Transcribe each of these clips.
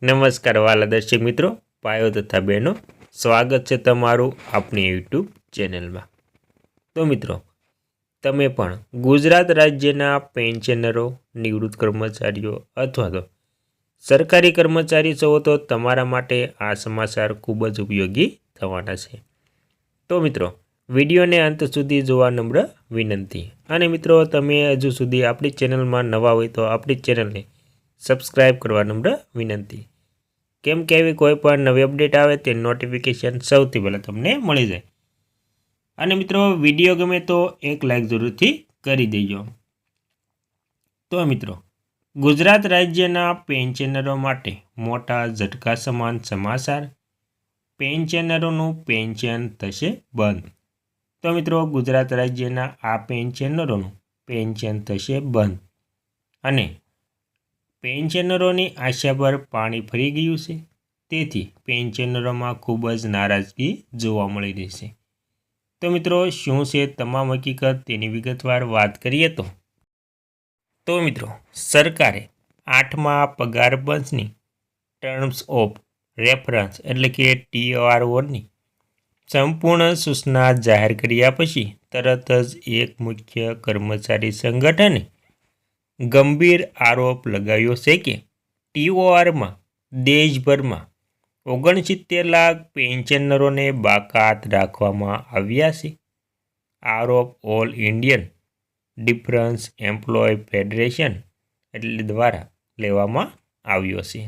નમસ્કાર વાલા દર્શક મિત્રો, ભાઈઓ તથા બહેનો, સ્વાગત છે તમારું આપણી યુટ્યુબ ચેનલમાં। તો મિત્રો, તમે પણ ગુજરાત રાજ્યના પેન્શનરો, નિવૃત્ત કર્મચારીઓ અથવા તો સરકારી કર્મચારી છો તો તમારા માટે આ સમાચાર ખૂબ જ ઉપયોગી થવાના છે। તો મિત્રો, વિડીયોને અંત સુધી જોવા નમ્ર વિનંતી। અને મિત્રો, તમે હજુ સુધી આપણી ચેનલમાં નવા હોય તો આપણી ચેનલને સબસ્ક્રાઈબ કરવા નમ્ર વિનંતી, કેમ કે એવી કોઈ પણ નવી અપડેટ આવે તે નોટિફિકેશન સૌથી પહેલાં તમને મળી જાય। અને મિત્રો, વિડીયો ગમે તો એક લાઈક જરૂરથી કરી દેજો। તો મિત્રો, ગુજરાત રાજ્યના પેન્શનરો માટે મોટા ઝટકા સમાન સમાચાર। પેન્શનરોનું પેન્શન થશે બંધ। તો મિત્રો, ગુજરાત રાજ્યના આ પેન્શનરોનું પેન્શન થશે બંધ અને પેન્શનરોની આશા પર પાણી ફરી ગયું છે। તેથી પેન્શનરોમાં ખૂબ જ નારાજગી જોવા મળી રહી છે। તો મિત્રો, શું છે તમામ હકીકત તેની વિગતવાર વાત કરીએ તો મિત્રો, સરકારે 8મા પગાર પંચની ટર્મ્સ ઓફ રેફરન્સ એટલે કે TROની સંપૂર્ણ સૂચના જાહેર કર્યા પછી તરત જ એક મુખ્ય કર્મચારી સંગઠને ગંભીર આરોપ લગાવ્યો છે કે TORમાં દેશભરમાં 69 લાખ પેન્શનરોને બાકાત રાખવામાં આવ્યા છે। આરોપ all Indian defence employ federation એટલે દ્વારા લેવામાં આવ્યો છે।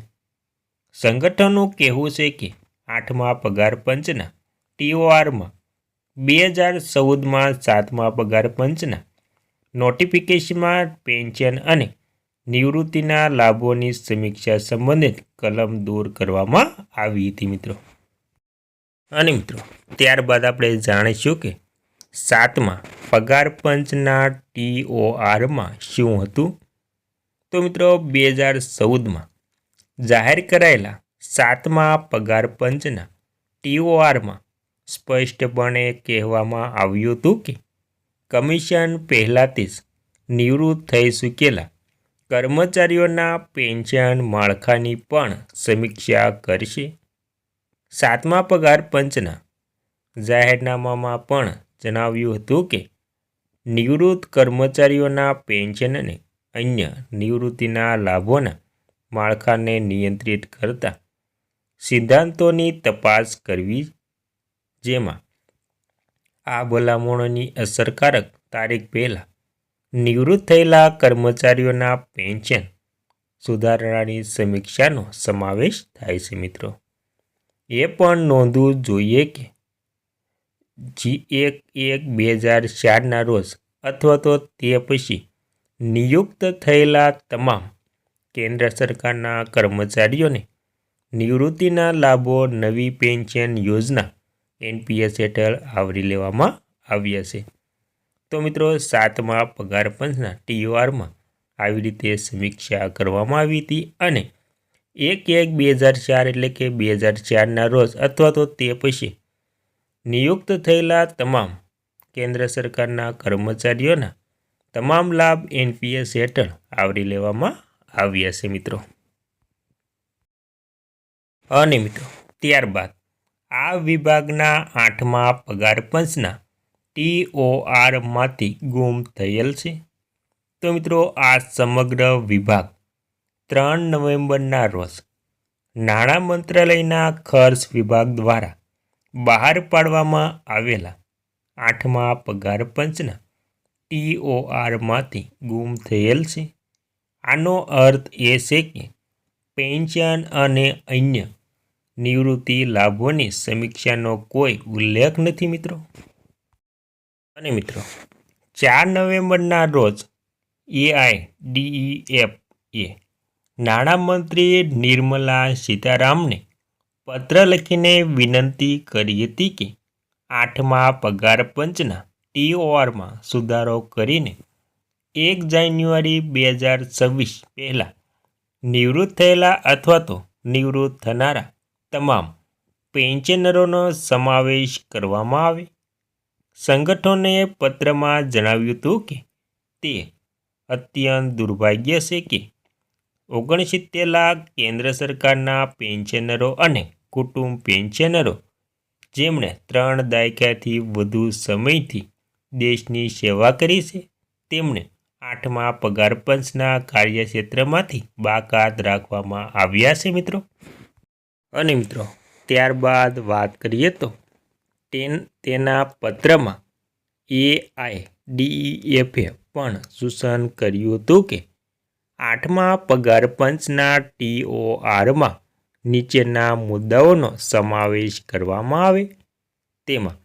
સંગઠનનું કહેવું છે કે 8મા પગાર પંચના TORમાં 2014માં 7મા પગાર પંચના નોટિફિકેશનમાં પેન્શન અને નિવૃત્તિના લાભોની સમીક્ષા સંબંધિત કલમ દૂર કરવામાં આવી હતી મિત્રો। અને મિત્રો, ત્યારબાદ આપણે જાણીશું કે 7મા પગાર પંચના TORમાં શું હતું। તો મિત્રો, 2014માં જાહેર કરાયેલા 7મા પગાર પંચના TORમાં સ્પષ્ટપણે કહેવામાં આવ્યું હતું કે કમિશન પહેલાંથી જ નિવૃત્ત થઈ ચૂકેલા કર્મચારીઓના પેન્શન માળખાની પણ સમીક્ષા કરશે। 7મા પગાર પંચના જાહેરનામામાં પણ જણાવ્યું હતું કે નિવૃત્ત કર્મચારીઓના પેન્શન અને અન્ય નિવૃત્તિના લાભોના માળખાને નિયંત્રિત કરતા સિદ્ધાંતોની તપાસ કરવી, જેમાં આ ભલામણોની અસરકારક તારીખ પહેલાં નિવૃત્ત થયેલા કર્મચારીઓના પેન્શન સુધારણાની સમીક્ષાનો સમાવેશ થાય છે મિત્રો। એ પણ નોંધવું જોઈએ કે 1/1/2004ના રોજ અથવા તો તે પછી નિયુક્ત થયેલા તમામ કેન્દ્ર સરકારના કર્મચારીઓને નિવૃત્તિના લાભો નવી પેન્શન યોજના NPS હેઠળ આવરી લેવામાં આવ્યા છે। તો મિત્રો, 7મા પગાર પંચના TORમાં આવી રીતે સમીક્ષા કરવામાં આવી હતી અને 1/1/2004 એટલે કે 2004ના રોજ અથવા તો તે પછી નિયુક્ત થયેલા તમામ કેન્દ્ર સરકારના કર્મચારીઓના તમામ લાભ NPS હેઠળ આવરી લેવામાં આવ્યા છે મિત્રો। અને મિત્રો, ત્યારબાદ આ વિભાગના 8મા પગાર પંચના TORમાંથી ગુમ થયેલ છે। તો મિત્રો, આ સમગ્ર વિભાગ 3 નવેમ્બરના રોજ નાણાં મંત્રાલયના ખર્ચ વિભાગ દ્વારા બહાર પાડવામાં આવેલા 8મા પગાર પંચના TORમાંથી ગુમ થયેલ છે। આનો અર્થ એ છે કે પેન્શન અને અન્ય નિવૃત્તિ લાભોની સમીક્ષાનો કોઈ ઉલ્લેખ નથી મિત્રો। અને મિત્રો, 4 નવેમ્બરના રોજ AIDEFએ નાણામંત્રી નિર્મલા સીતારામને પત્ર લખીને વિનંતી કરી હતી કે 8મા પગાર પંચના TORમાં સુધારો કરીને 1 જાન્યુઆરી 2026 પહેલાં નિવૃત્ત થયેલા અથવા તો નિવૃત્ત થનારા તમામ પેન્શનરોનો સમાવેશ કરવામાં આવે। સંગઠનોએ પત્રમાં જણાવ્યું હતું કે તે અત્યંત દુર્ભાગ્ય છે કે 69 લાખ કેન્દ્ર સરકારના પેન્શનરો અને કુટુંબ પેન્શનરો જેમણે 3 દાયકાથી વધુ સમયથી દેશની સેવા કરી છે તેમને 8મા પગાર પંચના કાર્યક્ષેત્રમાંથી બાકાત રાખવામાં આવ્યા છે મિત્રો. અને મિત્રો ત્યારબાદ વાત કરીએ તો તેના પત્રમાં AIDEFએ પણ સૂચન કર્યું હતું કે 8મા પગાર પંચના TORમાં નીચેના મુદ્દાઓનો સમાવેશ કરવામાં આવે. તેમાં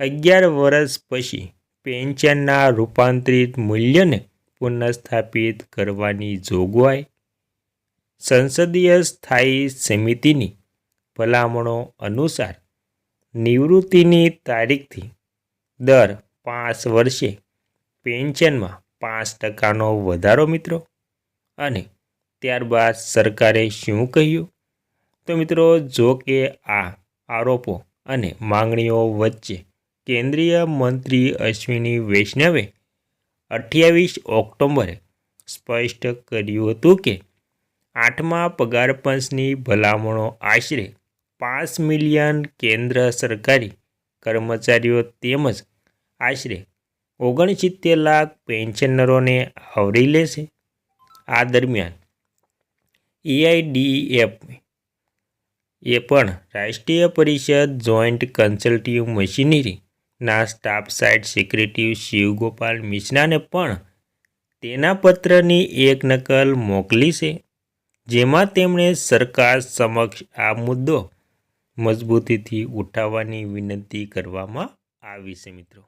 11 વર્ષ પછી પેન્શનના રૂપાંતરિત મૂલ્યને પુનઃસ્થાપિત કરવાની જોગવાઈ, સંસદીય સ્થાયી સમિતિની ભલામણો અનુસાર નિવૃત્તિની તારીખથી દર 5 વર્ષે પેન્શનમાં 5%નો વધારો મિત્રો. અને ત્યારબાદ સરકારે શું કહ્યું? તો મિત્રો જો કે આ આરોપો અને માંગણીઓ વચ્ચે કેન્દ્રીય મંત્રી અશ્વિની વૈષ્ણવે 28 ઓક્ટોબરે સ્પષ્ટ કર્યું હતું કે 8મા પગાર પંચની ભલામણો આશરે 5 મિલિયન કેન્દ્ર સરકારી કર્મચારીઓ તેમજ આશરે 69 લાખ પેન્શનરોને આવરી લેશે. આ દરમિયાન AIDEF એ પણ રાષ્ટ્રીય પરિષદ જોઈન્ટ કન્સલ્ટિવ મશીનરીના સ્ટાફ સાઇડ સેક્રેટરી શિવગોપાલ મિશ્રાને પણ તેના પત્રની એક નકલ મોકલી છે, જેમાં તેમણે સરકાર સમક્ષ આ મુદ્દો મજબૂતીથી ઉઠાવવાની વિનંતી કરવામાં આવી છે મિત્રો.